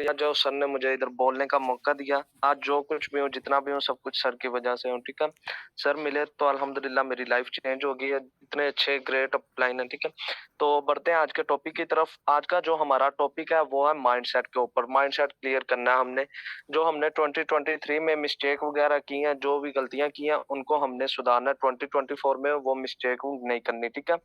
शुक्रिया जो सर ने मुझे इधर बोलने का मौका दिया। आज जो कुछ भी हूँ, जितना भी हूँ, सब कुछ सर की वजह से हूँ, ठीक है? सर मिले तो अल्हम्दुलिल्लाह मेरी लाइफ चेंज हो गई है। इतने अच्छे ग्रेट अपलाइन है, ठीक है? तो बढ़ते हैं आज के टॉपिक की तरफ। आज का जो हमारा टॉपिक है वो है माइंडसेट के ऊपर। माइंडसेट क्लियर करना है हमने। जो हमने 2023 में मिस्टेक वगैरह की हैं, जो भी गलतियाँ की हैं, उनको हमने सुधारना है। 2024 में वो मिस्टेक नहीं करनी, ठीक है?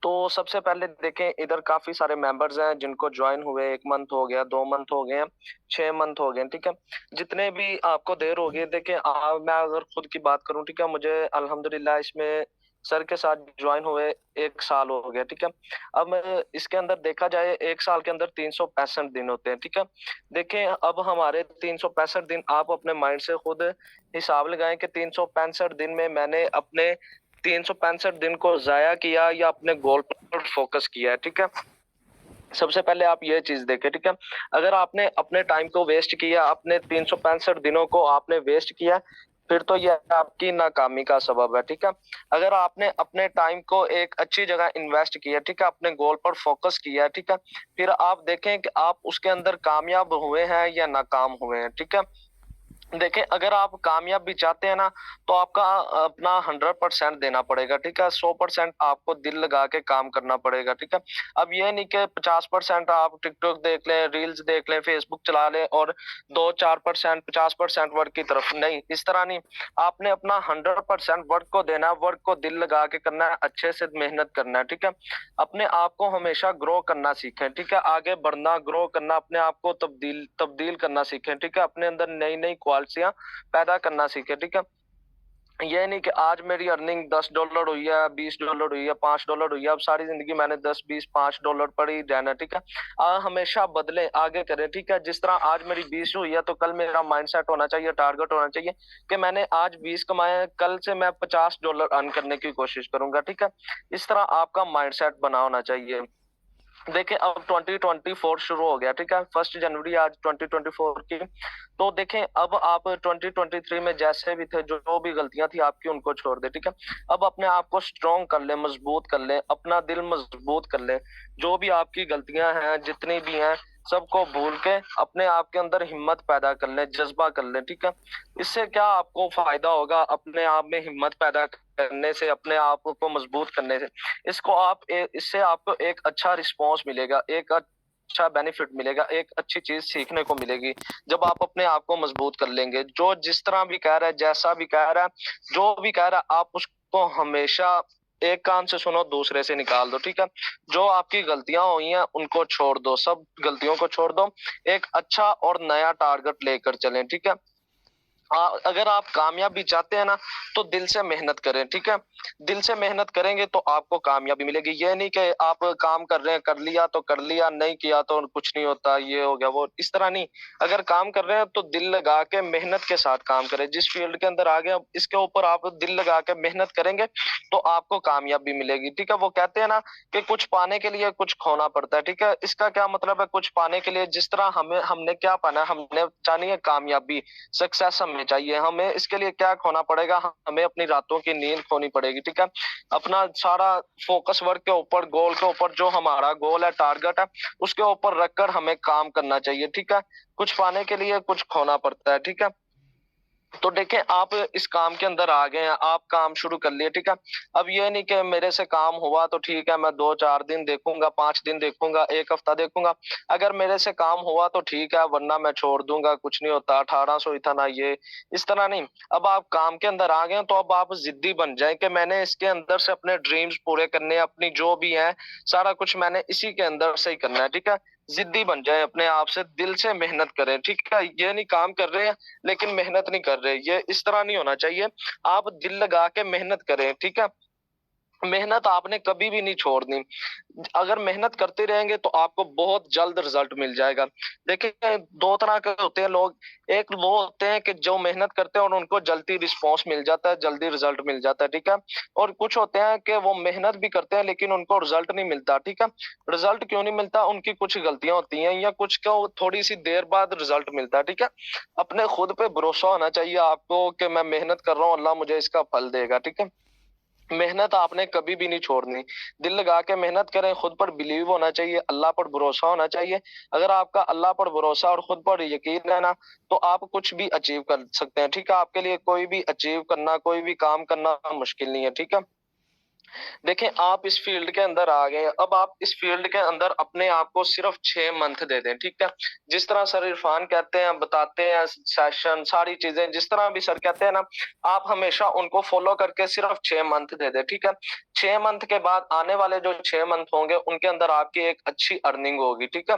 तो सबसे पहले देखें, इधर काफ़ी सारे मेंबर्स हैं जिनको जॉइन हुए 1 मंथ हो गया, 2 मंथ हो गए हैं, 6 मंथ हो गए हैं, ठीक है? जितने भी आपको देर हो गई है, देखिए मैं अगर खुद की बात करूँ, ठीक है? मुझे अल्हम्दुलिल्लाह इसमें सर के साथ जॉइन हुए 1 साल हो गया, ठीक है? अब इसके अंदर देखा जाए 1 साल के अंदर 365 दिन होते हैं, ठीक है? देखें अब हमारे 365 दिन आप अपने माइंड से खुद हिसाब लगाएँ कि 365 दिन में मैंने अपने 365 दिन को ज़ाया किया या अपने गोल पर फ़ोकस किया है, ठीक है? सबसे पहले आप ये चीज़ देखें, ठीक है? अगर आपने अपने टाइम को वेस्ट किया, अपने 365 दिनों को आपने वेस्ट किया, फिर तो ये आपकी नाकामी का सबब है, ठीक है? अगर आपने अपने टाइम को एक अच्छी जगह इन्वेस्ट किया, ठीक है? अपने गोल पर फ़ोकस किया, ठीक है? फिर आप देखें कि आप उसके अंदर कामयाब हुए हैं या नाकाम हुए हैं, ठीक है? देखिए, अगर आप कामयाब भी चाहते हैं ना, तो आपका अपना 100% देना पड़ेगा, ठीक है? 100% आपको दिल लगा के काम करना पड़ेगा, ठीक है? अब ये नहीं कि 50% आप टिकटॉक देख लें, रील्स देख लें, फेसबुक चला लें और 2-4% 50% वर्क की तरफ, नहीं, इस तरह नहीं। आपने अपना 100% वर्क को देना है, वर्क को दिल लगा के करना है, अच्छे से मेहनत करना है, ठीक है? अपने आप को हमेशा ग्रो करना सीखें, ठीक है? आगे बढ़ना, ग्रो करना, अपने आप को तब्दील तब्दील करना सीखें, ठीक है? अपने अंदर नई-नई क्वालिटियाँ पैदा करना सीखें, ठीक है? ये नहीं कि आज मेरी अर्निंग $10 हुई है, $20 हुई है, $5 हुई है, अब सारी ज़िंदगी मैंने 10, 20, $5 पर ही रहना है, ठीक है? हमेशा बदलें, आगे करें, ठीक है? जिस तरह आज मेरी 20 हुई है, तो कल मेरा माइंडसेट होना चाहिए, टारगेट होना चाहिए कि मैंने आज 20 कमाए हैं, कल से मैं $50 अर्न करने की कोशिश करूँगा, ठीक है? इस तरह आपका माइंडसेट बना होना चाहिए। देखिए अब 2024 शुरू हो गया, ठीक है? 1 जनवरी आज 2024 की। तो देखें अब आप 2023 में जैसे भी थे, जो भी गलतियाँ थी आपकी उनको छोड़ दें, ठीक है? अब अपने आप को स्ट्रॉन्ग कर लें, मजबूत कर लें, अपना दिल मजबूत कर लें। जो भी आपकी गलतियाँ हैं, जितनी भी हैं, सबको भूल के अपने आप के अंदर हिम्मत पैदा कर लें, जज़्बा कर लें, ठीक है? इससे क्या आपको फ़ायदा होगा अपने आप में हिम्मत पैदा करने से, अपने आप को मजबूत करने से? इससे आपको एक अच्छा रिस्पॉन्स मिलेगा, एक अच्छा बेनिफिट मिलेगा, एक अच्छी चीज़ सीखने को मिलेगी, जब आप अपने आप को मजबूत कर लेंगे। जो जिस तरह भी कह रहा है, जैसा भी कह रहा है, जो भी कह रहा है, आप उसको हमेशा एक कान से सुनो, दूसरे से निकाल दो, ठीक है? जो आपकी गलतियाँ हुई हैं, उनको छोड़ दो, सब गलतियों को छोड़ दो, एक अच्छा और नया टारगेट लेकर चलें, ठीक है? अगर आप कामयाबी चाहते हैं ना, तो दिल से मेहनत करें, ठीक है? दिल से मेहनत करेंगे तो आपको कामयाबी मिलेगी। ये नहीं कि आप काम कर रहे हैं, कर लिया तो कर लिया, नहीं किया तो कुछ नहीं होता, ये हो गया, वो इस तरह नहीं। अगर काम कर रहे हैं तो दिल लगा के मेहनत के साथ काम करें। जिस फील्ड के अंदर आ गए, अब इसके ऊपर आप दिल लगा के मेहनत करेंगे, तो आपको कामयाबी मिलेगी, ठीक है? वो कहते हैं ना कि कुछ पाने के लिए कुछ खोना पड़ता है, ठीक है? इसका क्या मतलब है, कुछ पाने के लिए जिस तरह हमने क्या पाना है, हमने चाहनी है कामयाबी, सक्सेस हमें चाहिए, हमें इसके लिए क्या खोना पड़ेगा, हमें अपनी रातों की नींद खोनी पड़ेगी, ठीक है? अपना सारा फोकस वर्क के ऊपर, गोल के ऊपर, जो हमारा गोल है, टारगेट है, उसके ऊपर रखकर हमें काम करना चाहिए, ठीक है? कुछ पाने के लिए कुछ खोना पड़ता है, ठीक है? तो देखें आप इस काम के अंदर आ गए हैं, आप काम शुरू कर लिए, ठीक है? अब ये नहीं कि मेरे से काम हुआ तो ठीक है, मैं 2-4 दिन देखूँगा, 5 दिन देखूँगा, 1 हफ्ता देखूँगा। अगर मेरे से काम हुआ तो ठीक है, वरना मैं छोड़ दूँगा, कुछ नहीं होता, 1800 ही था ना ये, इस तरह नहीं। अब आप काम के अंदर आ गए हैं, तो अब आप ज़िद्दी बन जाएँ कि मैंने इसके अंदर से अपने ड्रीम्स पूरे करने हैं, अपनी जो भी है, सारा कुछ मैंने इसी के अंदर से ही करना है, ठीक है? ज़िद्दी बन जाएँ अपने आप से, दिल से मेहनत करें, ठीक है? ये नहीं काम कर रहे हैं लेकिन मेहनत नहीं कर रहे, ये इस तरह नहीं होना चाहिए। आप दिल लगा के मेहनत करें, ठीक है? मेहनत आपने कभी भी नहीं छोड़नी। अगर मेहनत करते रहेंगे तो आपको बहुत जल्द रिज़ल्ट मिल जाएगा। देखिए 2 तरह के होते हैं लोग, एक वो होते हैं कि जो मेहनत करते हैं और उनको जल्दी रिस्पॉन्स मिल जाता है, जल्दी रिज़ल्ट मिल जाता है, ठीक है? और कुछ होते हैं कि वो मेहनत भी करते हैं लेकिन उनको रिज़ल्ट नहीं मिलता, ठीक है? रिज़ल्ट क्यों नहीं मिलता? उनकी कुछ गलतियाँ होती हैं या कुछ को थोड़ी-सी देर बाद रिज़ल्ट मिलता है, ठीक है? अपने खुद पे भरोसा होना चाहिए आपको कि मैं मेहनत कर रहा हूँ, अल्लाह मुझे इसका फल देगा, ठीक है? मेहनत आपने कभी भी नहीं छोड़नी। दिल लगा के मेहनत करें, खुद पर बिलीव होना चाहिए, अल्लाह पर भरोसा होना चाहिए। अगर आपका अल्लाह पर भरोसा और खुद पर यकीन है ना, तो आप कुछ भी अचीव कर सकते हैं, ठीक है? आपके लिए कोई भी अचीव करना, कोई भी काम करना मुश्किल नहीं है, ठीक है? देखें, आप इस फील्ड के अंदर आ गए हैं, अब आप इस फील्ड के अंदर अपने आप को सिर्फ 6 मंथ दे दें, ठीक है? जिस तरह सर इरफान कहते हैं, बताते हैं, सेशन सारी चीजें जिस तरह भी सर कहते हैं ना, आप हमेशा उनको फॉलो करके सिर्फ 6 मंथ दे दें, ठीक है? 6 मंथ के बाद आने वाले जो 6 मंथ होंगे, उनके अंदर आपकी एक अच्छी अर्निंग होगी, ठीक है?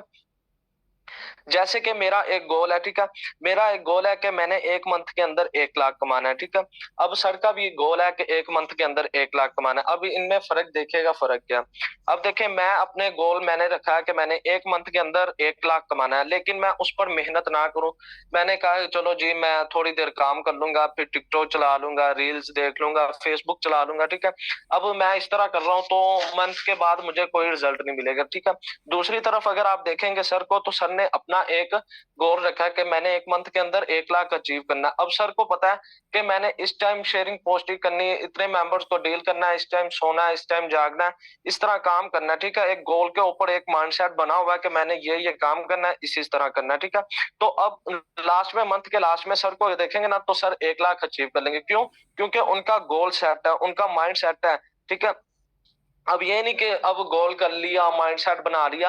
जैसे कि मेरा एक गोल है, ठीक है? मेरा एक गोल है कि मैंने 1 मंथ के अंदर 1 लाख कमाना है, ठीक है? अब सर का भी गोल है कि 1 मंथ के अंदर 1 लाख कमाना है। अब इनमें फर्क देखिएगा, फर्क क्या है? अब देखिए, मैं अपने गोल मैंने रखा है कि मैंने 1 मंथ के अंदर 1 लाख कमाना है, लेकिन मैं उस पर मेहनत ना करूं। मैंने कहा कि चलो जी, मैं थोड़ी देर काम कर लूंगा, फिर टिकटॉक चला लूंगा, रील्स देख लूंगा, फेसबुक चला लूंगा, ठीक है? अब मैं इस तरह कर रहा हूं, तो मंथ के बाद मुझे कोई रिजल्ट नहीं मिलेगा, ठीक है? दूसरी तरफ अगर आप देखेंगे सर को, तो सर ने अपना एक गोल रखा है कि मैंने 1 मंथ के अंदर 1 लाख अचीव करना है। अब सर को पता है कि मैंने इस टाइम शेयरिंग पोस्टिंग करनी है, इतने मेंबर्स को डील करना है, इस टाइम सोना है, इस टाइम जागना है, इस तरह काम करना है, ठीक है? एक गोल के ऊपर एक माइंडसेट बना हुआ है कि मैंने ये काम करना है, इसी तरह करना है, ठीक है? तो अब लास्ट में, मंथ के लास्ट में सर को देखेंगे ना, तो सर 1 लाख अचीव कर लेंगे। क्यों? क्योंकि उनका गोल सेट है, उनका माइंड सेट है, ठीक है? अब ये नहीं कि अब गोल कर लिया, माइंडसेट बना लिया,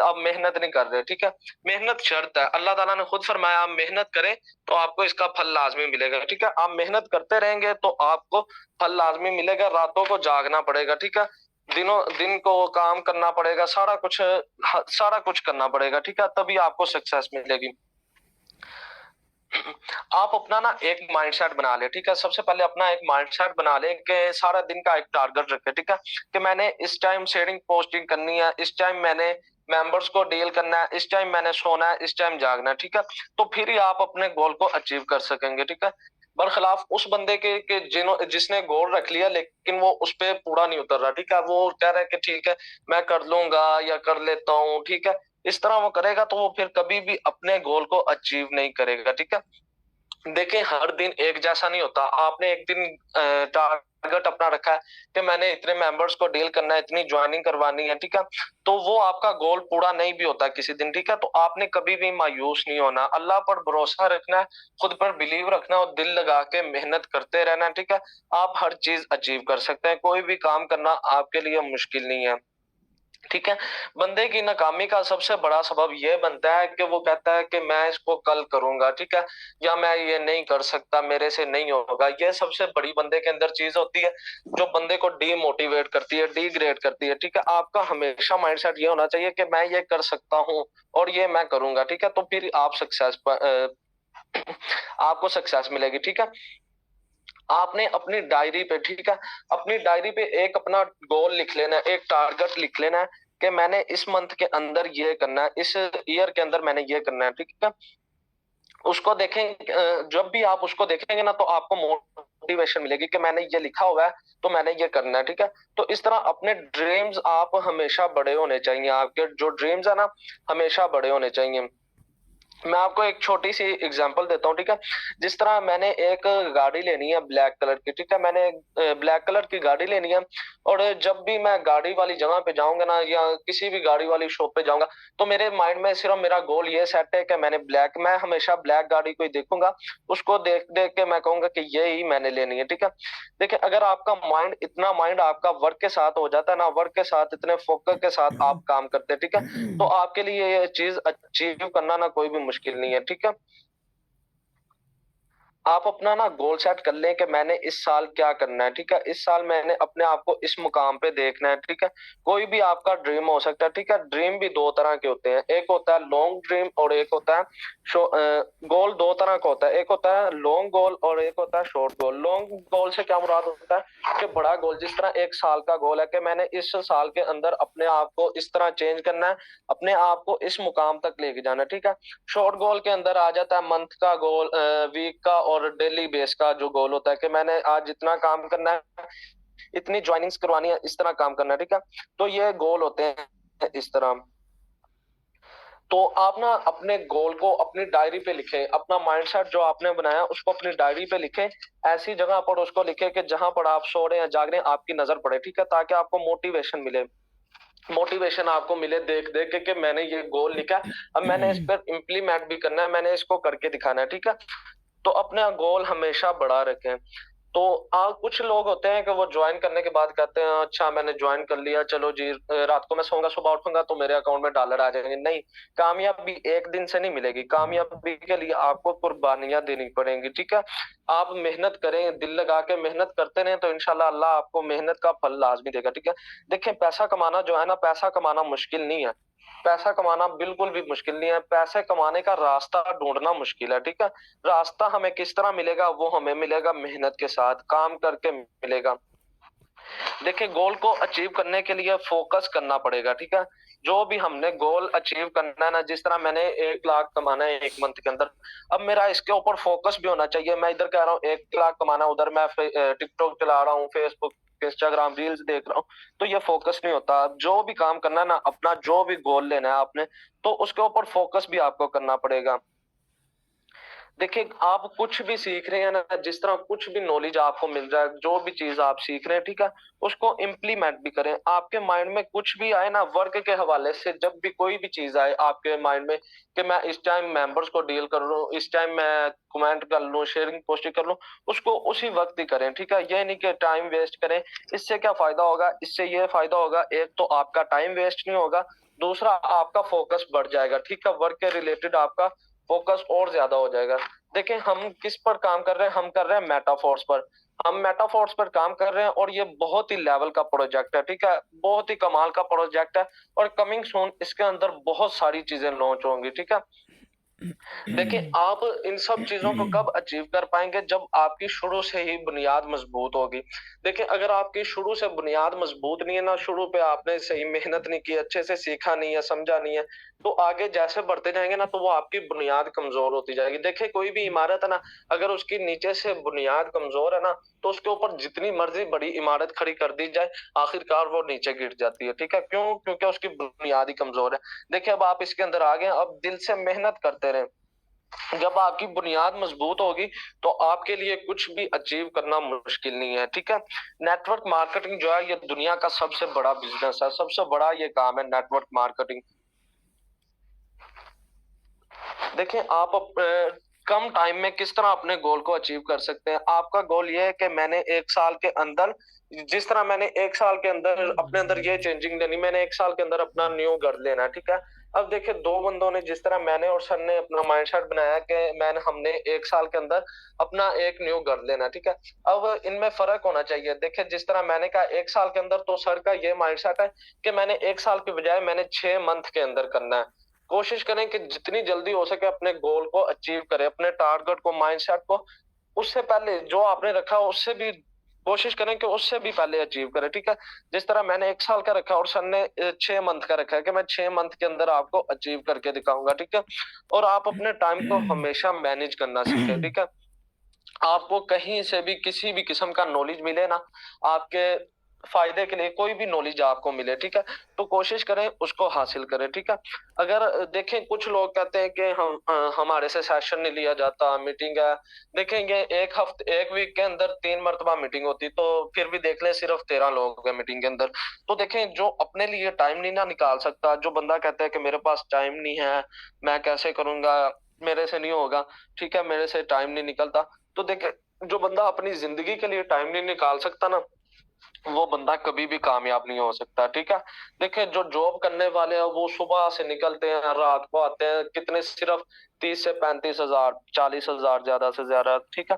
अब मेहनत नहीं कर रहे, ठीक है? मेहनत शर्त है, अल्लाह ताला ने खुद फरमाया, आप मेहनत करें तो आपको इसका फल लाजमी मिलेगा, ठीक है? आप मेहनत करते रहेंगे तो आपको फल लाजमी मिलेगा। रातों को जागना पड़ेगा, ठीक है? दिनों दिन को काम करना पड़ेगा, सारा कुछ करना पड़ेगा, ठीक है? तभी आपको सक्सेस मिलेगी। आप अपना ना एक माइंडसेट बना ले, ठीक है? सबसे पहले अपना एक माइंडसेट बना ले कि सारा दिन का एक टारगेट रखे, ठीक है? कि मैंने इस टाइम शेयरिंग पोस्टिंग करनी है, इस टाइम मैंने मेंबर्स को डील करना है, इस टाइम मैंने सोना है, इस टाइम जागना है, ठीक है? तो फिर ही आप अपने गोल को अचीव कर सकेंगे, ठीक है? बरखिलाफ उस बंदे के जिसने गोल रख लिया, लेकिन वो उस पे पूरा नहीं उतर रहा, ठीक है? वो कह रहा है कि ठीक है, मैं कर लूंगा या कर लेता हूँ, ठीक है? इस तरह वो करेगा तो वो फिर कभी भी अपने गोल को अचीव नहीं करेगा, ठीक है? देखिए, हर दिन एक जैसा नहीं होता। आपने एक दिन टारगेट अपना रखा है कि मैंने इतने मेंबर्स को डील करना है, इतनी ज्वाइनिंग करवानी है, ठीक है? तो वो आपका गोल पूरा नहीं भी होता किसी दिन, ठीक है? तो आपने कभी भी मायूस नहीं होना, अल्लाह पर भरोसा रखना है, खुद पर बिलीव रखना है और दिल लगा के मेहनत करते रहना है, ठीक है? आप हर चीज अचीव कर सकते हैं, कोई भी काम करना आपके लिए मुश्किल नहीं है। ठीक है? बंदे की नाकामी का सबसे बड़ा सबब ये बनता है कि वो कहता है कि मैं इसको कल करूँगा, ठीक है? या मैं ये नहीं कर सकता, मेरे से नहीं होगा। ये सबसे बड़ी बंदे के अंदर चीज़ होती है, जो बंदे को डीमोटिवेट करती है, डिग्रेड करती है, ठीक है? आपका हमेशा माइंडसेट ये होना चाहिए कि मैं ये कर सकता हूँ और ये मैं करूँगा, ठीक है? तो फिर आप आपको सक्सेस मिलेगी, ठीक है? आपने अपनी डायरी पे, ठीक है? अपनी डायरी पे एक अपना गोल लिख लेना है, एक टारगेट लिख लेना है कि मैंने इस मंथ के अंदर ये करना है, इस ईयर के अंदर मैंने ये करना है, ठीक है? उसको देखें, जब भी आप उसको देखेंगे ना, तो आपको मोटिवेशन मिलेगी कि मैंने ये लिखा हुआ है, तो मैंने ये करना है, ठीक है? तो इस तरह अपने ड्रीम्स आप हमेशा बड़े होने चाहिए, आपके जो ड्रीम्स है ना, हमेशा बड़े होने चाहिए। मैं आपको एक छोटी सी एग्जांपल देता हूँ, ठीक है? जिस तरह मैंने एक गाड़ी लेनी है ब्लैक कलर की, ठीक है? मैंने ब्लैक कलर की गाड़ी लेनी है, और जब भी मैं गाड़ी वाली जगह पे जाऊंगा ना, या किसी भी गाड़ी वाली शॉप पे जाऊंगा, तो मेरे माइंड में सिर्फ मेरा गोल ये सेट है कि मैं हमेशा ब्लैक गाड़ी को ही देखूंगा, उसको देख देख के मैं कहूंगा कि ये ही मैंने लेनी है, ठीक है? देखिए, अगर आपका माइंड आपका वर्क के साथ हो जाता है ना, वर्क के साथ इतने फोकस के साथ आप काम करते हैं, ठीक है? तो आपके लिए ये चीज अचीव करना ना कोई भी मुश्किल नहीं है, ठीक है? आप अपना ना गोल सेट कर लें कि मैंने इस साल क्या करना है, ठीक है? इस साल मैंने अपने आप को इस मुकाम पे देखना है, ठीक है? कोई भी आपका ड्रीम हो सकता है, ठीक है? ड्रीम भी दो तरह के होते हैं, एक होता है लॉन्ग ड्रीम और एक होता है गोल। दो तरह का होता है, एक होता है लॉन्ग गोल और एक होता है शॉर्ट गोल। लॉन्ग गोल से क्या मुराद होता है कि बड़ा गोल, जिस तरह 1 साल का गोल है कि मैंने इस साल के अंदर अपने आप को इस तरह चेंज करना है, अपने आप को इस मुकाम तक लेके जाना है, ठीक है? शॉर्ट गोल के अंदर आ जाता है मंथ का गोल, वीक का और डेली बेस का जो गोल होता है कि मैंने आज इतना काम करना है, इतनी ज्वाइनिंग्स करवानी है, इस तरह काम करना है, ठीक है? तो ये गोल होते हैं इस तरह। तो आप ना अपने गोल को अपनी डायरी पे लिखें, अपना माइंडसेट जो आपने बनाया उसको अपनी डायरी पे लिखें। ऐसी जगह पर उसको लिखें कि जहां पर आप सो रहे हैं, जाग रहे हैं, आपकी नजर पड़े, ठीक है, ताकि आपको मोटिवेशन मिले। मोटिवेशन आपको मिले देख देख के कि मैंने ये गोल लिखा है, अब मैंने इस पर इम्प्लीमेंट भी करना है, मैंने इसको करके दिखाना है, ठीक है। तो अपना गोल हमेशा बड़ा रखें। तो कुछ लोग होते हैं कि वो ज्वाइन करने के बाद कहते हैं अच्छा मैंने ज्वाइन कर लिया, चलो जी रात को मैं सोऊंगा, सुबह उठूंगा तो मेरे अकाउंट में डॉलर आ जाएंगे। नहीं, कामयाबी एक दिन से नहीं मिलेगी, कामयाबी के लिए आपको कुर्बानियां देनी पड़ेंगी, ठीक है। आप मेहनत करें, दिल लगा के मेहनत करते रहें तो इंशाल्लाह अल्लाह आपको मेहनत का फल लाजमी देगा, ठीक है। देखिए पैसा कमाना जो है ना, पैसा कमाना मुश्किल नहीं है, पैसा कमाना बिल्कुल भी मुश्किल नहीं है, पैसे कमाने का रास्ता ढूंढना मुश्किल है, ठीक है। रास्ता हमें किस तरह मिलेगा, वो हमें मिलेगा मेहनत के साथ, काम करके मिलेगा। देखिए गोल को अचीव करने के लिए फोकस करना पड़ेगा, ठीक है। जो भी हमने गोल अचीव करना है ना, जिस तरह मैंने 1 लाख कमाना है 1 मंथ के अंदर, अब मेरा इसके ऊपर फोकस भी होना चाहिए। मैं इधर कह रहा हूँ 1 लाख कमाना, उधर मैं टिकटॉक चला रहा हूँ, फेसबुक इंस्टाग्राम रील्स देख रहा हूँ, तो ये फोकस नहीं होता। जो भी काम करना है ना, अपना जो भी गोल लेना है आपने, तो उसके ऊपर फोकस भी आपको करना पड़ेगा। देखिए आप कुछ भी सीख रहे हैं ना, जिस तरह कुछ भी नॉलेज आपको मिल रहा है, जो भी चीज आप सीख रहे हैं, ठीक है, उसको इम्प्लीमेंट भी करें। आपके माइंड में कुछ भी आए ना वर्क के हवाले से, जब भी कोई भी चीज आए आपके माइंड में कि मैं इस टाइम मेंबर्स को डील कर लूं, इस टाइम मैं कमेंट कर लूं, शेयरिंग पोस्टिंग कर लूं, उसको उसी वक्त ही करें, ठीक है। ये नहीं कि टाइम वेस्ट करें। इससे क्या फायदा होगा, इससे ये फायदा होगा, एक तो आपका टाइम वेस्ट नहीं होगा, दूसरा आपका फोकस बढ़ जाएगा, ठीक है। वर्क के रिलेटेड आपका फोकस और ज्यादा हो जाएगा। देखिए हम किस पर काम कर रहे हैं, हम कर रहे हैं मेटाफोर्स पर। हम मेटाफोर्स पर काम कर रहे हैं और ये बहुत ही लेवल का प्रोजेक्ट है, ठीक है, बहुत ही कमाल का प्रोजेक्ट है। और कमिंग सून इसके अंदर बहुत सारी चीजें लॉन्च होंगी, ठीक है। देखिए आप इन सब चीजों को कब अचीव कर पाएंगे, जब आपकी शुरू से ही बुनियाद मजबूत होगी। देखिए अगर आपकी शुरू से बुनियाद मजबूत नहीं है ना, शुरू पे आपने सही मेहनत नहीं की, अच्छे से सीखा नहीं है, समझा नहीं है, तो आगे जैसे बढ़ते जाएंगे ना, तो वो आपकी बुनियाद कमजोर होती जाएगी। देखिए कोई भी इमारत है ना, अगर उसकी नीचे से बुनियाद कमजोर है ना, तो उसके ऊपर जितनी मर्जी बड़ी इमारत खड़ी कर दी जाए, आखिरकार वो नीचे गिर जाती है, ठीक है। क्यों? क्योंकि उसकी बुनियाद ही कमजोर है। देखिए अब आप इसके अंदर आ गए, अब दिल से मेहनत करते रहे। जब आपकी बुनियाद मजबूत होगी तो आपके लिए कुछ भी अचीव करना मुश्किल नहीं है, ठीक है। नेटवर्क मार्केटिंग जो है ये दुनिया का सबसे बड़ा बिजनेस है, सबसे बड़ा ये काम है नेटवर्क मार्केटिंग। देखिए आप कम टाइम में किस तरह अपने गोल को अचीव कर सकते हैं। आपका गोल ये है कि मैंने 1 साल के अंदर, जिस तरह मैंने 1 साल के अंदर अपने अंदर ये चेंजिंग लेनी, मैंने 1 साल के अंदर अपना न्यू घर लेना है, ठीक है। अब देखिए दो बंदों ने, जिस तरह मैंने और सर ने अपना माइंडसेट बनाया कि हमने 1 साल के अंदर अपना एक न्यू घर लेना है, ठीक है। अब इनमें फर्क होना चाहिए। देखिए जिस तरह मैंने कहा 1 साल के अंदर, तो सर का ये माइंडसेट है कि मैंने 1 साल के बजाय मैंने 6 मंथ के अंदर करना है। कोशिश करें कि जितनी जल्दी हो सके अपने गोल को अचीव करें, अपने टारगेट को, माइंडसेट को उससे पहले जो आपने रखा उससे भी कोशिश करें कि उससे भी पहले अचीव करें, ठीक है। जिस तरह मैंने 1 साल का रखा और सर ने 6 मंथ का रखा है कि मैं 6 मंथ के अंदर आपको अचीव करके दिखाऊंगा, ठीक है। और आप अपने टाइम को हमेशा मैनेज करना सीखें, ठीक है। आपको कहीं से भी किसी भी किस्म का नॉलेज मिले ना, आपके फायदे के लिए कोई भी नॉलेज आपको मिले, ठीक है, तो कोशिश करें उसको हासिल करें, ठीक है। अगर देखें कुछ लोग कहते हैं कि हमारे से सेशन नहीं लिया जाता, मीटिंग है। देखेंगे एक हफ्ते, एक वीक के अंदर 3 मरतबा मीटिंग होती, तो फिर भी देख लें सिर्फ 13 लोग हैं मीटिंग के अंदर। तो देखें जो अपने लिए टाइम नहीं ना निकाल सकता, जो बंदा कहता है कि मेरे पास टाइम नहीं है, मैं कैसे करूंगा, मेरे से नहीं होगा, ठीक है, मेरे से टाइम नहीं निकलता, तो देखे जो बंदा अपनी जिंदगी के लिए टाइम नहीं निकाल सकता ना, वो बंदा कभी भी कामयाब नहीं हो सकता, ठीक है। देखिए जो जॉब करने वाले हैं वो सुबह से निकलते हैं, रात को आते हैं, कितने सिर्फ 30 से 35 हजार, 40 हजार ज्यादा से ज्यादा, ठीक है।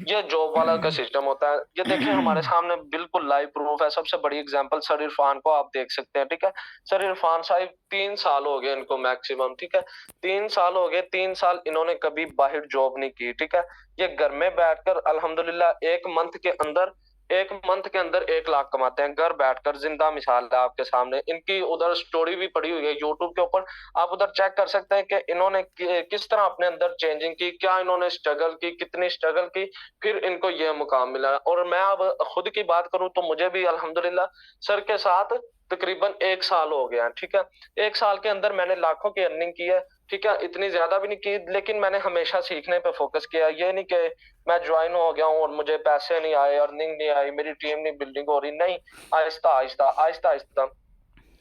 ये जॉब वाला का सिस्टम होता है। ये देखिए हमारे सामने बिल्कुल लाइव प्रूफ है। सबसे बड़ी एग्जांपल सर इरफान को आप देख सकते हैं, ठीक है। सर इरफान साहब 3 साल हो गए इनको मैक्सिमम, ठीक है, 3 साल हो गए, 3 साल इन्होंने कभी बाहर जॉब नहीं की, ठीक है। ये घर में बैठकर अल्हम्दुलिल्लाह 1 मंथ के अंदर 1 लाख कमाते हैं, घर बैठकर। जिंदा मिसाल है आपके सामने। इनकी उधर स्टोरी भी पड़ी हुई है यूट्यूब के ऊपर, आप उधर चेक कर सकते हैं कि इन्होंने किस तरह अपने अंदर चेंजिंग की, क्या इन्होंने स्ट्रगल की, कितनी स्ट्रगल की, फिर इनको ये मुकाम मिला। और मैं अब खुद की बात करूं तो मुझे भी अल्हम्दुलिल्लाह सर के साथ तकरीबन 1 साल हो गया है, ठीक है? 1 साल के अंदर मैंने लाखों की अर्निंग की है, ठीक है? इतनी ज़्यादा भी नहीं की, लेकिन मैंने हमेशा सीखने पे फ़ोकस किया। ये नहीं कि मैं जॉइन हो गया हूँ और मुझे पैसे नहीं आए, अर्निंग नहीं आई, मेरी टीम नहीं बिल्डिंग हो रही, नहीं। आहिस्ता-आहिस्ता, आहिस्ता-आहिस्ता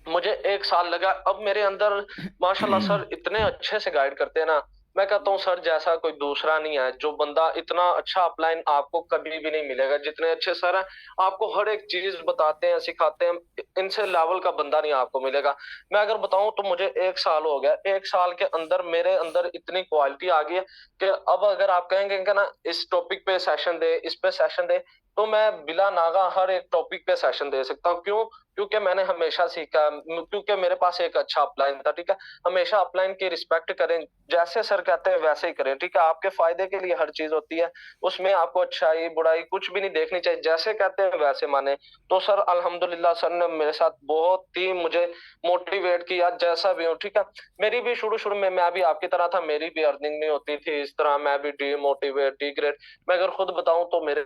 मुझे 1 साल लगा। अब मेरे अंदर माशाल्लाह सर इतने अच्छे से गाइड करते हैं ना, मैं कहता हूँ सर जैसा कोई दूसरा नहीं है। जो बंदा इतना अच्छा अपलाइन आपको कभी भी नहीं मिलेगा। जितने अच्छे सर हैं, आपको हर एक चीज़ बताते हैं, सिखाते हैं। इनसे लेवल का बंदा नहीं आपको मिलेगा। मैं अगर बताऊँ तो मुझे 1 साल हो गया। 1 साल के अंदर मेरे अंदर इतनी क्वालिटी आ गई है कि अब अगर आप कहेंगे कि ना इस टॉपिक पे सेशन दे, इस पे सेशन दे, तो मैं बिला नागा हर एक टॉपिक पे सेशन दे सकता हूँ। क्यों? क्योंकि मैंने हमेशा सीखा, क्योंकि मेरे पास एक अच्छा अपलाइन था, ठीक है? हमेशा अपलाइन की रिस्पेक्ट करें, जैसे सर कहते हैं वैसे ही करें, ठीक है? आपके फ़ायदे के लिए हर चीज़ होती है, उसमें आपको अच्छाई, बुराई कुछ भी नहीं देखनी चाहिए, जैसे कहते हैं वैसे मानें। तो सर अल्हम्दुलिल्लाह सर ने मेरे साथ बहुत ही मुझे मोटिवेट किया, जैसा भी हूँ, ठीक है? मेरी भी शुरू-शुरू में मैं भी आपकी तरह था, मेरी भी अर्निंग नहीं होती थी, इस तरह मैं भी डीमोटिवेट, डिग्रेड। मैं अगर खुद बताऊँ तो मेरे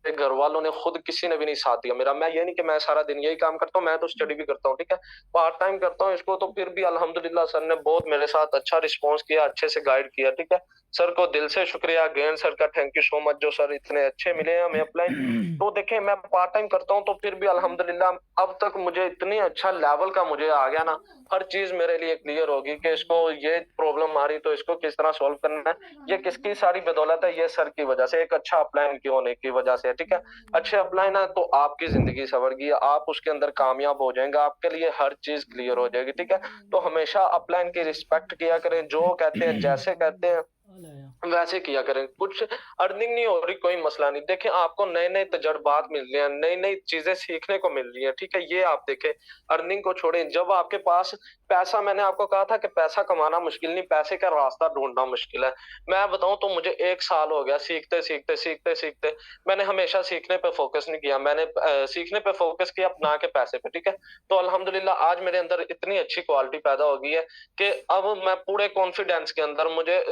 घर वालों ने खुद किसी ने भी नहीं साथ दिया मेरा। मैं ये नहीं कि मैं सारा दिन यही काम करता हूँ, मैं तो स्टडी भी करता हूँ, ठीक है? पार्ट टाइम करता हूँ इसको, तो फिर भी अल्हम्दुलिल्लाह सर ने बहुत मेरे साथ अच्छा रिस्पॉन्स किया, अच्छे से गाइड किया, ठीक है? सर को दिल से शुक्रिया, अगेन सर का थैंक यू सो मच, जो सर इतने अच्छे मिले हैं हमें अपलाइन। तो देखिए मैं पार्ट टाइम करता हूँ, तो फिर भी अल्हम्दुलिल्लाह अब तक मुझे इतनी अच्छा लेवल का मुझे आ गया ना, हर चीज़ मेरे लिए क्लियर होगी कि इसको ये प्रॉब्लम आ रही तो इसको किस तरह सॉल्व करना है। ये किसकी सारी बदौलत है? ये सर की वजह से, एक अच्छा अपलाइन के होने की वजह से, ठीक है? अच्छे अपलाइन है तो आपकी ज़िंदगी सँवर गई, आप उसके अंदर कामयाब हो जाएँगे, आपके लिए हर चीज़ क्लियर हो जाएगी, ठीक है? तो हमेशा अपलाइन की रिस्पेक्ट किया करें, जो कहते हैं, जैसे कहते हैं वैसे किया करें। कुछ अर्निंग नहीं हो रही, कोई मसला नहीं। देखिए आपको नए-नए तजुर्बात मिल रहे हैं, नई-नई चीज़ें सीखने को मिल रही हैं, ठीक है? ये आप देखें, अर्निंग को छोड़ें, जब आपके पास पैसा, मैंने आपको कहा था कि पैसा कमाना मुश्किल नहीं, पैसे का रास्ता ढूँढना मुश्किल है। मैं बताऊँ तो मुझे 1 साल हो गया सीखते-सीखते, सीखते-सीखते। मैंने हमेशा सीखने पे फ़ोकस नहीं किया, मैंने सीखने पे फ़ोकस किया ना कि पैसे पे, ठीक है? तो अल्हम्दुलिल्लाह आज मेरे अंदर इतनी अच्छी क्वालिटी पैदा हो गई है कि अब मैं पूरे कॉन्फिडेंस के अंदर मुझे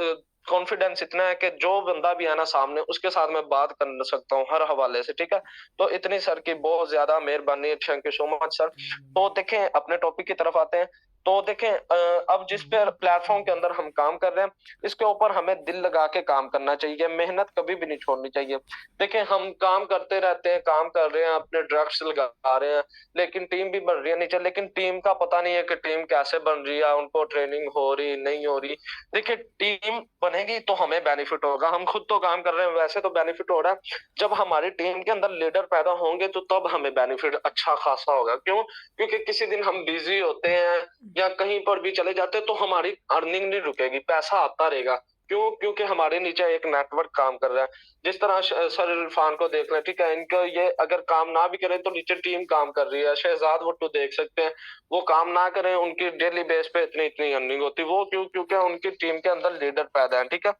कॉन्फिडेंस इतना है कि जो बंदा भी है ना सामने, उसके साथ मैं बात कर सकता हूँ हर हवाले से, ठीक है? तो इतनी सर की बहुत ज़्यादा मेहरबानी, thank you so much sir. तो देखें अपने टॉपिक की तरफ आते हैं। तो देखें अब जिस पे प्लेटफ़ॉर्म के अंदर हम काम कर रहे हैं, इसके ऊपर हमें दिल लगा के काम करना चाहिए, मेहनत कभी भी नहीं छोड़नी चाहिए। देखें हम काम करते रहते हैं, काम कर रहे हैं, अपने ड्रग्स लगा रहे हैं, लेकिन टीम भी बन रही है नीचे, लेकिन टीम का पता नहीं है कि टीम कैसे बन रही है, उनको ट्रेनिंग हो रही, नहीं हो रही। देखिए टीम बनेगी तो हमें बेनिफिट होगा, हम खुद तो काम कर रहे हैं वैसे तो बेनिफिट हो रहा है। जब हमारी टीम के अंदर लीडर पैदा होंगे तो तब हमें बेनिफिट अच्छा खासा होगा। क्यों? क्योंकि किसी दिन हम बिज़ी होते हैं या कहीं पर भी चले जाते हैं तो हमारी अर्निंग नहीं रुकेगी, पैसा आता रहेगा। क्यों? क्योंकि हमारे नीचे एक नेटवर्क काम कर रहा है। जिस तरह सर इरफान को देख लें, ठीक है? इनका ये अगर काम ना भी करें तो नीचे टीम काम कर रही है। शहजाद भुट्टो देख सकते हैं, वो काम ना करें, उनकी डेली बेस पे इतनी-इतनी अर्निंग होती है। वो क्यों? क्योंकि उनकी टीम के अंदर लीडर पैदा है, ठीक है?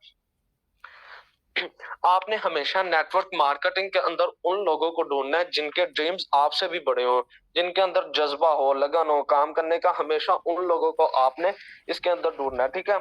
आपने हमेशा नेटवर्क मार्केटिंग के अंदर उन लोगों को ढूँढना है जिनके ड्रीम्स आपसे भी बड़े हों, जिनके अंदर जज़्बा हो, लगन हो काम करने का, हमेशा उन लोगों को आपने इसके अंदर ढूँढना है, ठीक है?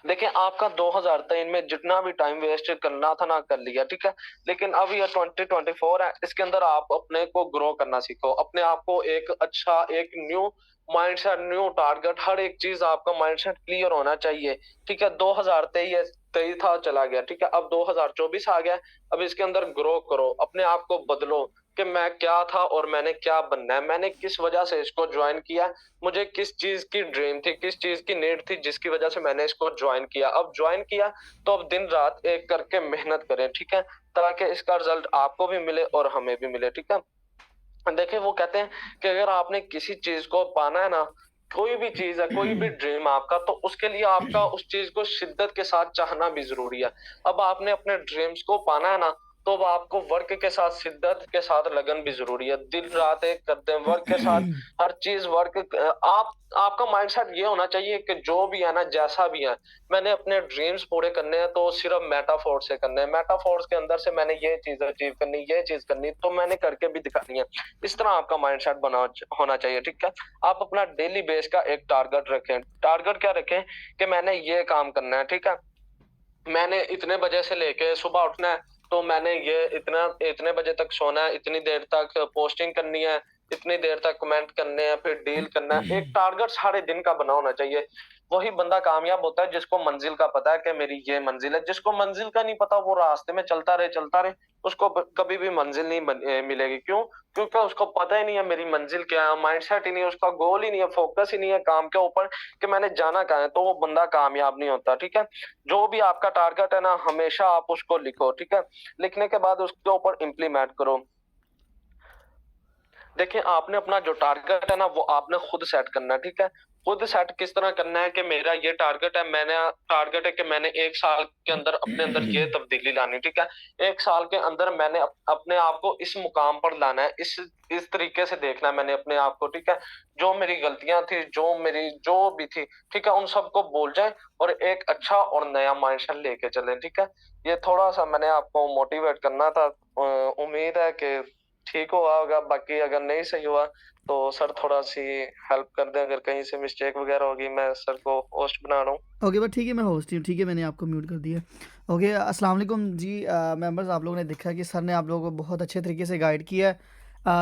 देखिए आपका 2023 में जितना भी टाइम वेस्ट करना था ना कर लिया, ठीक है? लेकिन अब ये 2024 है, इसके अंदर आप अपने को ग्रो करना सीखो। अपने आप को एक अच्छा, एक न्यू माइंडसेट, न्यू टारगेट, हर एक चीज़ आपका माइंडसेट क्लियर होना चाहिए, ठीक है? 2023 23 था चला गया, ठीक है? अब 2024 आ गया, अब इसके अंदर ग्रो करो, अपने आप को बदलो कि मैं क्या था और मैंने क्या बनना है, मैंने किस वजह से इसको जॉइन किया, मुझे किस चीज़ की ड्रीम थी, किस चीज़ की नीड थी जिसकी वजह से मैंने इसको जॉइन किया। अब जॉइन किया तो अब दिन-रात एक करके मेहनत करें, ठीक है? ताकि इसका रिज़ल्ट आपको भी मिले और हमें भी मिले, ठीक है? देखिए वो कहते हैं कि अगर आपने किसी चीज़ को पाना है ना, कोई भी चीज़ है, कोई भी ड्रीम आपका, तो उसके लिए आपका उस चीज़ को शिद्दत के साथ चाहना भी ज़रूरी है। अब आपने अपने ड्रीम्स को पाना है ना, तो अब आपको वर्क के साथ, शिद्दत के साथ लगन भी ज़रूरी है। दिन-रात एक करते हैं, वर्क के साथ हर चीज़ वर्क आप आपका माइंडसेट ये होना चाहिए कि जो भी है ना, जैसा भी है, मैंने अपने ड्रीम्स पूरे करने हैं तो सिर्फ़ मेटाफोर से करने हैं। मेटाफोर्स के अंदर से मैंने ये चीज़ अचीव करनी, ये चीज़ करनी, तो मैंने करके भी दिखानी है। इस तरह आपका माइंडसेट बना होना चाहिए, ठीक है? आप अपना डेली बेस का एक टारगेट रखें। टारगेट क्या रखें कि मैंने ये काम करना है, ठीक है? मैंने इतने बजे से लेके सुबह उठना है, तो मैंने ये इतने बजे तक सोना है, इतनी देर तक पोस्टिंग करनी है, इतनी देर तक कमेंट करने हैं, फिर डील करना है। एक टारगेट सारे दिन का बना होना चाहिए। वही बंदा कामयाब होता है जिसको मंजिल का पता है कि मेरी ये मंजिल है। जिसको मंजिल का नहीं पता, वो रास्ते में चलता रहे, उसको कभी भी मंजिल नहीं मिलेगी। क्यों? क्योंकि उसको पता ही नहीं है मेरी मंजिल क्या है, माइंडसेट ही नहीं है, उसका गोल ही नहीं है, फोकस ही नहीं है काम के ऊपर कि मैंने जाना कहाँ है। तो वो बंदा कामयाब नहीं होता। ठीक है, जो भी आपका टारगेट है ना, हमेशा आप उसको लिखो। ठीक है, लिखने के बाद उसके ऊपर इम्प्लीमेंट करो। देखिए, आपने अपना जो टारगेट है ना, वो आपने खुद सेट करना है। ठीक है, खुद सेट किस तरह करना है कि मेरा ये टारगेट है, मैंने टारगेट है कि मैंने 1 साल के अंदर अपने अंदर ये तब्दीली लानी। ठीक है, 1 साल के अंदर मैंने अपने आप को इस मुकाम पर लाना है, इस तरीके से देखना है मैंने अपने आप को। ठीक है, जो मेरी गलतियां थी, जो भी थी, ठीक है, उन सबको भूल जाए और एक अच्छा और नया माइंडसेट लेके चले। ठीक है, ये थोड़ा सा मैंने आपको मोटिवेट करना था। उम्मीद है कि ठीक हुआ होगा। बाकी अगर नहीं सही हुआ तो सर थोड़ा सी हेल्प कर दें, अगर कहीं से मिस्टेक वगैरह होगी। मैं सर को होस्ट बना रहा हूँ। ओके बस ठीक है, मैं होस्ट ही हूँ। ठीक है, मैंने आपको म्यूट कर दिया। ओके, अस्सलाम वालेकुम जी मेंबर्स। आप लोगों ने देखा कि सर ने आप लोगों को बहुत अच्छे तरीके से गाइड किया है।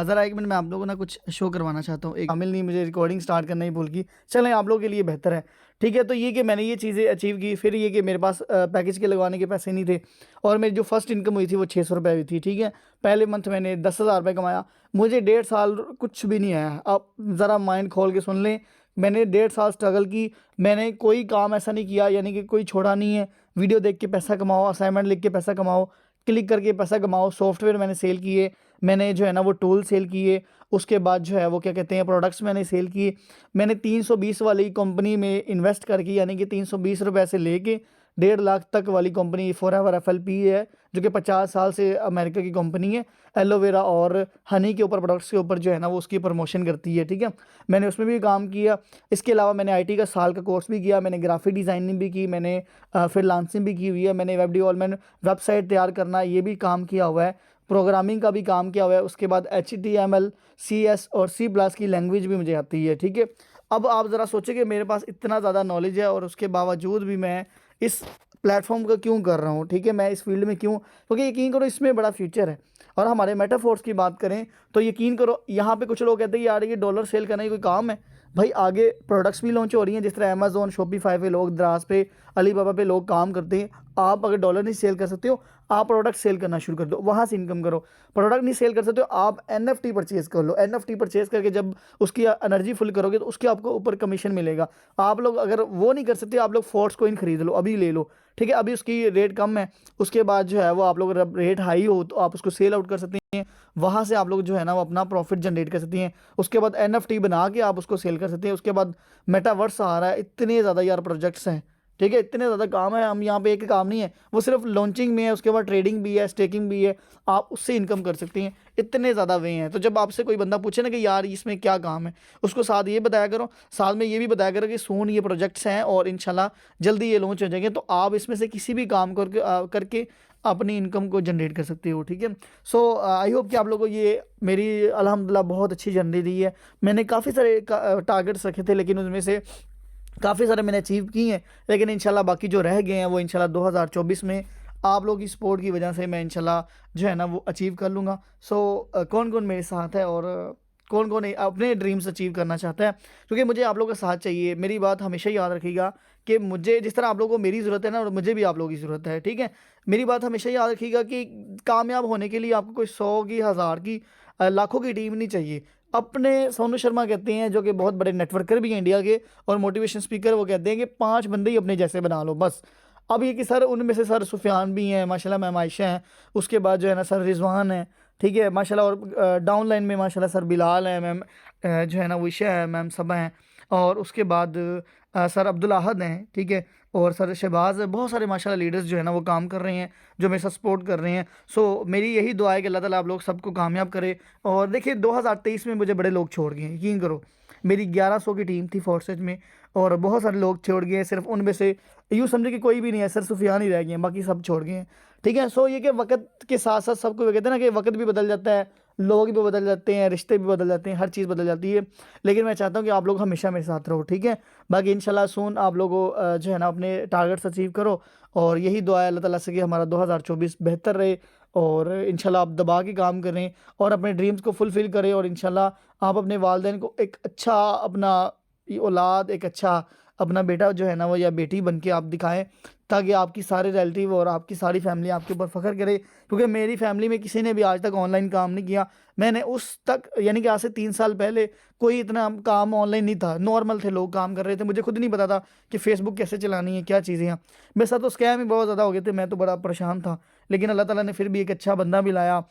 ज़रा एक मिनट मैं आप लोगों को ना कुछ शो करवाना चाहता हूँ। एक कामिल नहीं, मुझे रिकॉर्डिंग स्टार्ट करना ही भूल गई। चलें, आप लोगों के लिए बेहतर है। ठीक है, तो ये कि मैंने ये चीज़ें अचीव की, फिर ये कि मेरे पास पैकेज के लगवाने के पैसे नहीं थे, और मेरी जो फर्स्ट इनकम हुई थी वो 600 रुपये हुई थी। ठीक है, पहले मंथ मैंने 10,000 रुपये कमाया। मुझे 1.5 साल कुछ भी नहीं आया। आप ज़रा माइंड खोल के सुन लें, मैंने 1.5 साल स्ट्रगल की। मैंने कोई काम ऐसा नहीं किया, यानी कि कोई छोड़ा नहीं है। वीडियो देख के पैसा कमाओ, असाइनमेंट लिख के पैसा कमाओ, क्लिक करके पैसा कमाओ। सॉफ्टवेयर मैंने सेल किए, मैंने जो है ना वो टूल सेल किए। उसके बाद जो है वो क्या कहते हैं, प्रोडक्ट्स मैंने सेल किए। मैंने 320 वाली कंपनी में इन्वेस्ट करके, यानी कि 320 रुपये से लेके 1.5 लाख तक वाली कंपनी फॉरएवर FLP है, जो कि 50 साल से अमेरिका की कंपनी है। एलोवेरा और हनी के ऊपर, प्रोडक्ट्स के ऊपर जो है ना वो उसकी प्रमोशन करती है। ठीक है, मैंने उसमें भी काम किया। इसके अलावा मैंने IT का साल का कोर्स भी किया, मैंने ग्राफिक डिज़ाइनिंग भी की, मैंने फ्रीलांसिंग भी की हुई है, मैंने वेब डेवलपमेंट, वेबसाइट तैयार करना, ये भी काम किया हुआ है, प्रोग्रामिंग का भी काम किया हुआ है। उसके बाद HTML, CS और C+ की लैंग्वेज भी मुझे आती है। ठीक है, अब आप ज़रा सोचें कि मेरे पास इतना ज़्यादा नॉलेज है और उसके बावजूद भी मैं इस प्लेटफॉर्म का क्यों कर रहा हूँ। ठीक है, मैं इस फील्ड में क्यों, क्योंकि यकीन करो इसमें बड़ा फ्यूचर है। और हमारे मेटाफोर्स की बात करें तो यकीन करो, यहाँ पे कुछ लोग कहते हैं यार ये डॉलर सेल करना ही कोई काम है। भाई आगे प्रोडक्ट्स भी लॉन्च हो रही हैं, जिस तरह अमेजोन, शॉपिफाई पे लोग, द्रास पे, अलीबाबा पे लोग काम करते हैं। आप अगर डॉलर नहीं सेल कर सकते हो, आप प्रोडक्ट सेल करना शुरू कर दो, वहाँ से इनकम करो। प्रोडक्ट नहीं सेल कर सकते हो, आप NFT परचेज कर लो। NFT परचेज करके जब उसकी एनर्जी फुल करोगे तो उसके आपको ऊपर कमीशन मिलेगा। आप लोग अगर वो नहीं कर सकते, आप लोग फोर्ट्स कोइन खरीद लो, अभी ले लो। ठीक है, अभी उसकी रेट कम है। उसके बाद जो है वो आप लोग रेट हाई हो तो आप उसको सेल आउट कर सकते हैं, वहाँ से आप लोग जो है ना वो अपना प्रॉफिट जनरेट कर सकते हैं। उसके बाद NFT बना के आप उसको सेल कर सकते हैं। उसके बाद मेटावर्स आ रहा है, इतने ज़्यादा यार प्रोजेक्ट्स हैं। ठीक है, इतने ज़्यादा काम है, हम यहाँ पे एक काम नहीं है, वो सिर्फ लॉन्चिंग में है। उसके बाद ट्रेडिंग भी है, स्टेकिंग भी है, आप उससे इनकम कर सकते हैं। इतने ज़्यादा वे हैं। तो जब आपसे कोई बंदा पूछे ना कि यार इसमें क्या काम है, उसको साथ ये बताया करो, साथ में ये भी बताया करो कि सून ये प्रोजेक्ट्स हैं और इंशाल्लाह जल्दी ये लॉन्च हो जाएंगे। तो आप इसमें से किसी भी काम करके अपनी इनकम को जनरेट कर सकते हो। ठीक है, सो आई होप कि आप लोगों को ये मेरी अल्हम्दुलिल्लाह बहुत अच्छी जर्नी रही है। मैंने काफ़ी सारे टारगेट्स रखे थे, लेकिन उनमें से काफ़ी सारे मैंने अचीव किए हैं। लेकिन इंशाल्लाह बाकी जो रह गए हैं वो इंशाल्लाह 2024 में आप लोगों की सपोर्ट की वजह से मैं इंशाल्लाह जो है ना वो अचीव कर लूँगा। सो कौन कौन मेरे साथ है और कौन कौन अपने ड्रीम्स अचीव करना चाहता है, क्योंकि मुझे आप लोगों का साथ चाहिए। मेरी बात हमेशा याद रखिएगा कि मुझे जिस तरह आप लोगों को मेरी ज़रूरत है ना, और मुझे भी आप लोगों की ज़रूरत है। ठीक है, मेरी बात हमेशा याद रखिएगा कि कामयाब होने के लिए आपको कोई 100 की, 1000 की, लाखों की टीम नहीं चाहिए। अपने सोनू शर्मा कहते हैं, जो कि बहुत बड़े नेटवर्कर भी हैं इंडिया के और मोटिवेशन स्पीकर, वो कहते हैं कि 5 बंदे ही अपने जैसे बना लो बस। अब ये कि सर उनमें से सर सुफियान भी हैं माशाल्लाह, मैम आयशा हैं, उसके बाद जो है ना सर रिजवान है। ठीक है माशाल्लाह, और डाउन लाइन में माशाल्लाह सर बिलाल हैं, मैम जो है ना वो ईशा है, मैम सबा हैं, और उसके बाद सर अब्दुल अहद हैं। ठीक है, और सर शहबाज है। बहुत सारे माशाल्लाह लीडर्स जो है ना वो काम कर रहे हैं, जो मेरे साथ सपोर्ट कर रहे हैं। सो मेरी यही दुआ है कि अल्लाह ताला आप लोग सबको कामयाब करे। और देखिए 2023 में मुझे बड़े लोग छोड़ गए हैं, यकीन करो। मेरी 1100 की टीम थी फोर्सेज में और बहुत सारे लोग छोड़ गए हैं। सिर्फ उनमें से यूँ समझे कि कोई भी नहीं है, सर सुफियान ही रह गए हैं, बाकी सब छोड़ गए हैं। ठीक है, सो ये कि वक्त के साथ साथ सबको कहते हैं ना कि वक्त भी बदल जाता है, लोग भी बदल जाते हैं, रिश्ते भी बदल जाते हैं, हर चीज़ बदल जाती है। लेकिन मैं चाहता हूँ कि आप लोग हमेशा मेरे साथ रहो। ठीक है, बाकी इंशाल्लाह सून आप लोगों जो है ना अपने टारगेट्स अचीव करो। और यही दुआ है अल्लाह ताला से कि हमारा 2024 बेहतर रहे और इंशाल्लाह आप दबा के काम करें और अपने ड्रीम्स को फुलफ़िल करें और इंशाल्लाह आप अपने वालिदैन को एक अच्छा अपना औलाद, एक अच्छा अपना बेटा जो है ना वो या बेटी बन के आप दिखाएँ, ताकि आपकी सारे रिलेटिव और आपकी सारी फैमिली आपके ऊपर फ़ख्र करे। क्योंकि मेरी फैमिली में किसी ने भी आज तक ऑनलाइन काम नहीं किया। मैंने उस तक यानी कि आज से 3 साल पहले कोई इतना काम ऑनलाइन नहीं था, नॉर्मल थे, लोग काम कर रहे थे। मुझे खुद नहीं पता था कि फ़ेसबुक कैसे चलानी है, क्या चीज़ें हैं। मेरे साथ तो स्कैम ही बहुत ज़्यादा हो गए थे, मैं तो बड़ा परेशान था। लेकिन अल्लाह ताला ने फिर भी एक अच्छा बंदा भी लाया,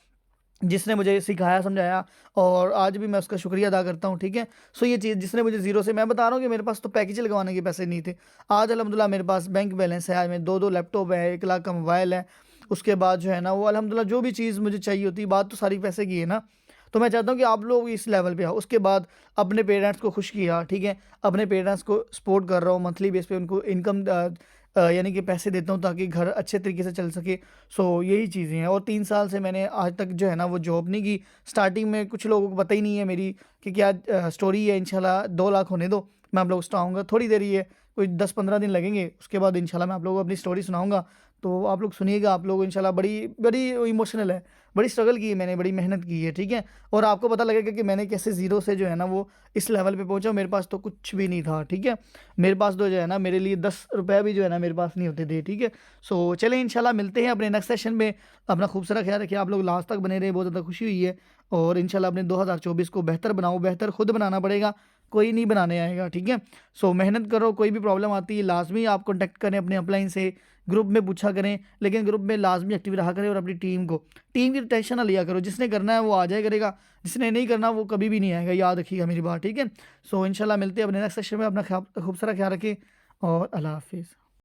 जिसने मुझे सिखाया, समझाया और आज भी मैं उसका शुक्रिया अदा करता हूँ, ठीक है? सो ये चीज़ जिसने मुझे ज़ीरो से मैं बता रहा हूँ कि मेरे पास तो पैकेज लगवाने के पैसे नहीं थे। आज अल्हम्दुलिल्लाह मेरे पास बैंक बैलेंस है, आज मेरे 2-2 लैपटॉप है, 1 लाख का मोबाइल है। उसके बाद जो है ना वो अल्हम्दुलिल्लाह जो भी चीज़ मुझे चाहिए होती है, बात तो सारी पैसे की है ना। तो मैं चाहता हूँ कि आप लोग इस लेवल पे आओ। उसके बाद अपने पेरेंट्स को खुश किया, ठीक है? अपने पेरेंट्स को सपोर्ट कर रहा हूँ, मंथली बेस पे उनको इनकम यानी कि पैसे देता हूँ ताकि घर अच्छे तरीके से चल सके। सो यही चीज़ें हैं और 3 साल से मैंने आज तक जो है ना वो जॉब नहीं की। स्टार्टिंग में कुछ लोगों को पता ही नहीं है मेरी कि क्या स्टोरी है। इंशाल्लाह 2 लाख होने दो, मैं आप लोगों को सुनाऊँगा। थोड़ी देर ही है, कोई 10-15 दिन लगेंगे, उसके बाद इंशाल्लाह मैं आप लोगों को अपनी स्टोरी सुनाऊँगा। तो आप लोग सुनिएगा, आप लोग इंशाल्लाह बड़ी बड़ी इमोशनल है, बड़ी स्ट्रगल की है मैंने, बड़ी मेहनत की है, ठीक है? और आपको पता लगेगा कि मैंने कैसे ज़ीरो से जो है ना वो इस लेवल पे पहुँचा। मेरे पास तो कुछ भी नहीं था, ठीक है? मेरे पास तो जो है ना मेरे लिए 10 रुपए भी जो है ना मेरे पास नहीं होते थे, ठीक है? सो चलें इंशाल्लाह मिलते हैं अपने नेक्स्ट सेशन में। अपना खूब सारा ख़्याल रखिए, आप लोग लास्ट तक बने रहे, बहुत ज़्यादा खुशी हुई है और इंशाल्लाह अपने 2024 को बेहतर बनाओ, बेहतर खुद बनाना पड़ेगा, कोई नहीं बनाने आएगा, ठीक है? सो मेहनत करो, कोई भी प्रॉब्लम आती है लाज़मी आप कॉन्टैक्ट करें अपने अपलाइन से, ग्रुप में पूछा करें, लेकिन ग्रुप में लाज़मी एक्टिव रहा करें और अपनी टीम की टेंशन ना लिया करो। जिसने करना है वो आ जाया करेगा, जिसने नहीं करना वो कभी भी नहीं आएगा, याद रखिएगा मेरी बात, ठीक है? सो इंशाल्लाह मिलते हैं अपने नेक्स्ट सेशन में। अपना खूब सारा ख्याल रखिए और अल्लाह हाफ़िज़।